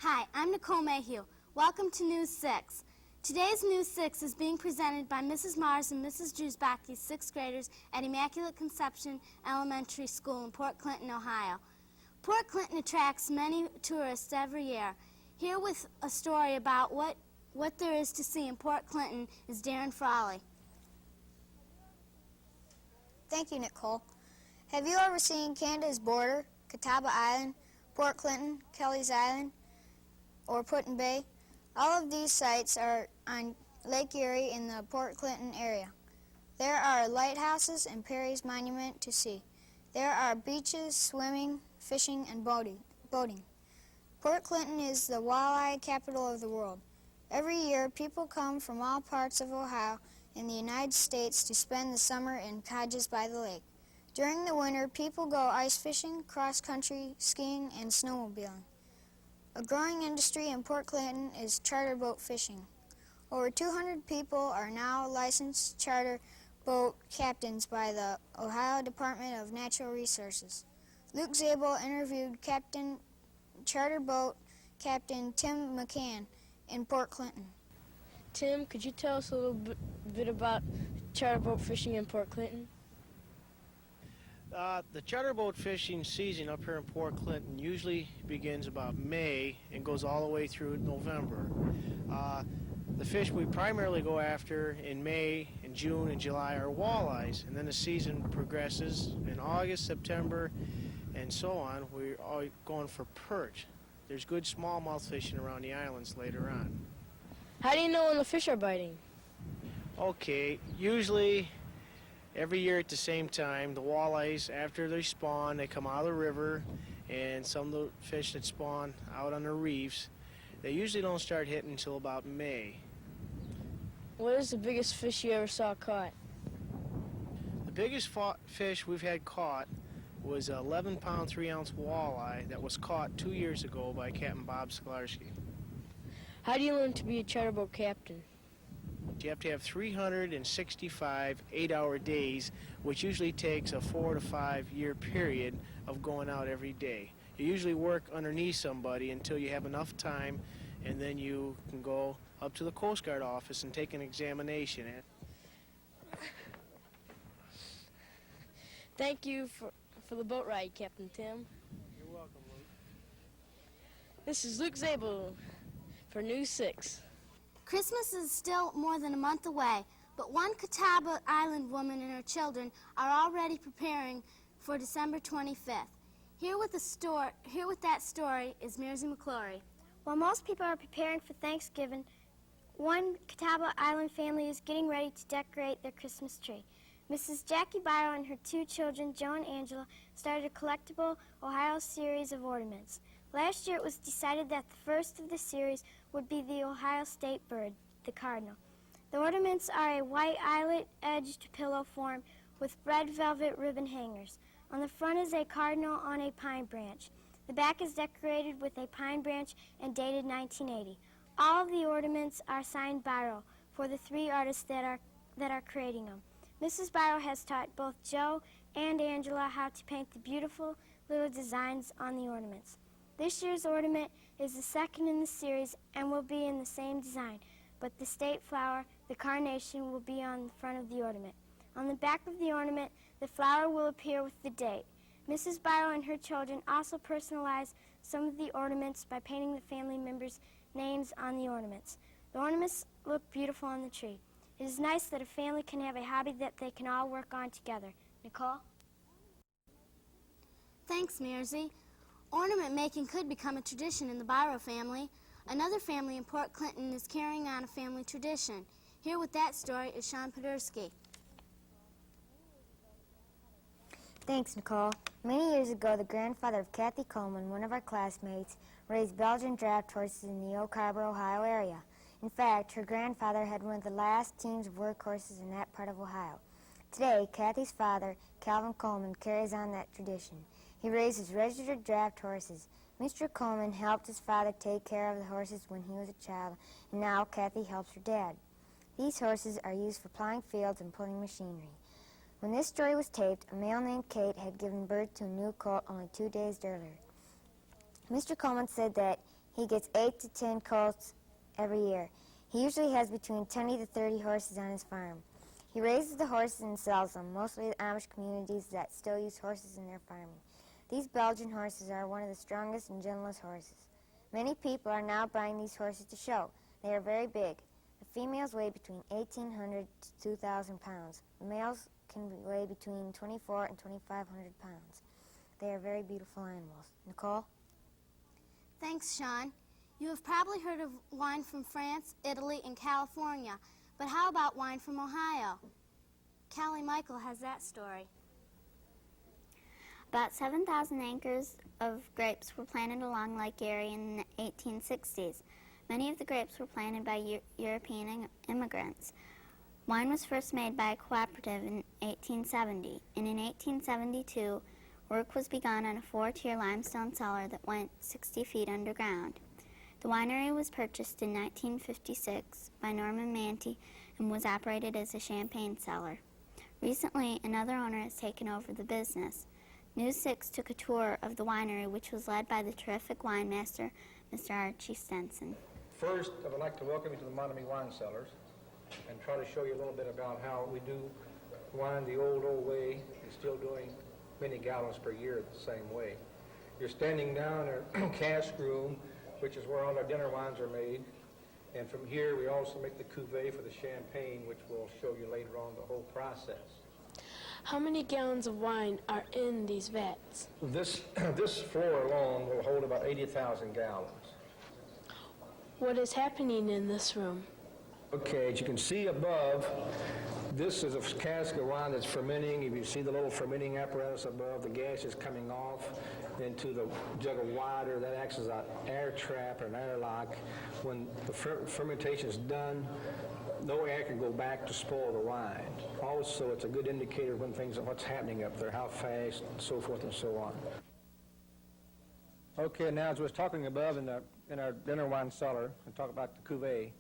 Hi, I'm Nicole Mayhew. Welcome to News 6. Today's News 6 is being presented by Mrs. Mars and Mrs. Drewsbacky's 6th graders at Immaculate Conception Elementary School in Port Clinton, Ohio. Port Clinton attracts many tourists every year. Here with a story about what there is to see in Port Clinton is Darren Frawley. Thank you, Nicole. Have you ever seen Canada's Border, Catawba Island, Port Clinton, Kelly's Island, or Put-in Bay? All of these sites are on Lake Erie in the Port Clinton area. There are lighthouses and Perry's Monument to see. There are beaches, swimming, fishing, and boating. Port Clinton is the walleye capital of the world. Every year, people come from all parts of Ohio and the United States to spend the summer in cottages by the lake. During the winter, people go ice fishing, cross-country skiing, and snowmobiling. A growing industry in Port Clinton is charter boat fishing. Over 200 people are now licensed charter boat captains by the Ohio Department of Natural Resources. Luke Zabel interviewed charter boat Captain Tim McCann in Port Clinton. Tim, could you tell us a little bit about charter boat fishing in Port Clinton? The charter boat fishing season up here in Port Clinton usually begins about May and goes all the way through November. The fish we primarily go after in May and June and July are walleyes, and then the season progresses in August, September, and so on. We're all going for perch. There's good smallmouth fishing around the islands later on. How do you know when the fish are biting? Okay, usually every year at the same time, the walleyes, after they spawn, they come out of the river, and some of the fish that spawn out on the reefs, they usually don't start hitting until about May. What is the biggest fish you ever saw caught? The biggest fish we've had caught was an 11-pound, 3-ounce walleye that was caught 2 years ago by Captain Bob Sklarski. How do you learn to be a charter boat captain? You have to have 365 8-hour days, which usually takes a 4 to 5 year period of going out every day. You usually work underneath somebody until you have enough time, and then you can go up to the Coast Guard office and take an examination. Thank you for the boat ride, Captain Tim. You're welcome, Luke. This is Luke Zabel for News 6. Christmas is still more than a month away, but one Catawba Island woman and her children are already preparing for December 25th. Here with that story is Mersey McClory. While most people are preparing for Thanksgiving, one Catawba Island family is getting ready to decorate their Christmas tree. Mrs. Jackie Biro and her 2 children, Joe and Angela, started a collectible Ohio series of ornaments. Last year it was decided that the first of the series would be the Ohio State bird, the cardinal. The ornaments are a white eyelet-edged pillow form with red velvet ribbon hangers. On the front is a cardinal on a pine branch. The back is decorated with a pine branch and dated 1980. All of the ornaments are signed Biro for the 3 artists that are creating them. Mrs. Biro has taught both Joe and Angela how to paint the beautiful little designs on the ornaments. This year's ornament is the second in the series and will be in the same design, but the state flower, the carnation, will be on the front of the ornament. On the back of the ornament, the flower will appear with the date. Mrs. Biro and her children also personalize some of the ornaments by painting the family members' names on the ornaments. The ornaments look beautiful on the tree. It is nice that a family can have a hobby that they can all work on together. Nicole? Thanks, Mersey. Ornament making could become a tradition in the Biro family. Another family in Port Clinton is carrying on a family tradition. Here with that story is Sean Podursky. Thanks, Nicole. Many years ago, the grandfather of Kathy Coleman, one of our classmates, raised Belgian draft horses in the Oak Harbor, Ohio area. In fact, her grandfather had one of the last teams of workhorses in that part of Ohio. Today, Kathy's father, Calvin Coleman, carries on that tradition. He raises registered draft horses. Mr. Coleman helped his father take care of the horses when he was a child, and now Kathy helps her dad. These horses are used for plowing fields and pulling machinery. When this story was taped, a male named Kate had given birth to a new colt only 2 days earlier. Mr. Coleman said that He gets 8 to 10 colts every year. He usually has between 20 to 30 horses on his farm. He raises the horses and sells them, mostly to Amish communities that still use horses in their farming. These Belgian horses are one of the strongest and gentlest horses. Many people are now buying these horses to show. They are very big. The females weigh between 1,800 to 2,000 pounds. The males can weigh between 2,400 and 2,500 pounds. They are very beautiful animals. Nicole? Thanks, Sean. You have probably heard of wine from France, Italy, and California, but how about wine from Ohio? Callie Michael has that story. About 7,000 acres of grapes were planted along Lake Erie in the 1860s. Many of the grapes were planted by European immigrants. Wine was first made by a cooperative in 1870, and in 1872, work was begun on a 4-tier limestone cellar that went 60 feet underground. The winery was purchased in 1956 by Norman Manty and was operated as a champagne cellar. Recently, another owner has taken over the business. News 6 took a tour of the winery, which was led by the terrific winemaster, Mr. Archie Stenson. First, I would like to welcome you to the Manty Wine Cellars and try to show you a little bit about how we do wine the old way and still doing many gallons per year the same way. You're standing down in our cask room, which is where all our dinner wines are made. And from here, we also make the cuvee for the champagne, which we'll show you later on the whole process. How many gallons of wine are in these vats? This floor alone will hold about 80,000 gallons. What is happening in this room? Okay, as you can see above, this is a cask of wine that's fermenting. If you see the little fermenting apparatus above, the gas is coming off into the jug of water. That acts as an air trap or an airlock. When the fermentation is done, no air can go back to spoil the wine. Also, it's a good indicator of what's happening up there, how fast, and so forth and so on. Okay, now as I was talking above in our dinner wine cellar, and talk about the cuvee,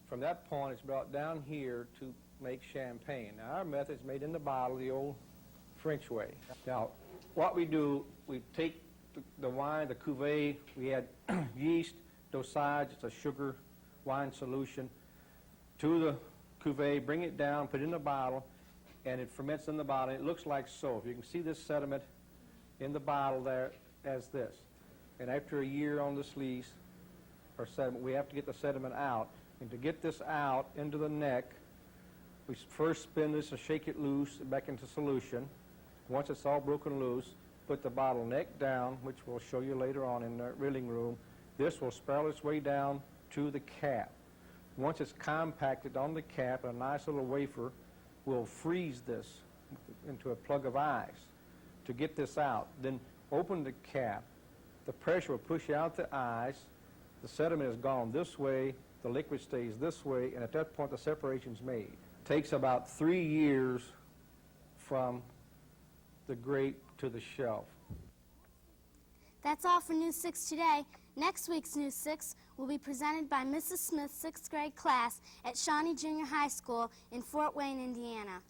from that point it's brought down here to make champagne. Now our method is made in the bottle the old French way. Now what we do, we take the wine, the cuvee, we add yeast, dosage, it's a sugar wine solution, to the cuvee, bring it down, put it in the bottle, and it ferments in the bottle. It looks like so. You can see this sediment in the bottle there as this. And after a year on this lease, or sediment, we have to get the sediment out. And to get this out into the neck, we first spin this and shake it loose back into solution. Once it's all broken loose, put the bottle neck down, which we'll show you later on in the rilling room. This will spiral its way down to the cap. Once it's compacted on the cap, a nice little wafer, we'll freeze this into a plug of ice to get this out. Then open the cap. The pressure will push out the ice. The sediment has gone this way. The liquid stays this way. And at that point, the separation's made. It takes about 3 years from the grape to the shelf. That's all for News 6 today. Next week's News 6 will be presented by Mrs. Smith's 6th grade class at Shawnee Junior High School in Fort Wayne, Indiana.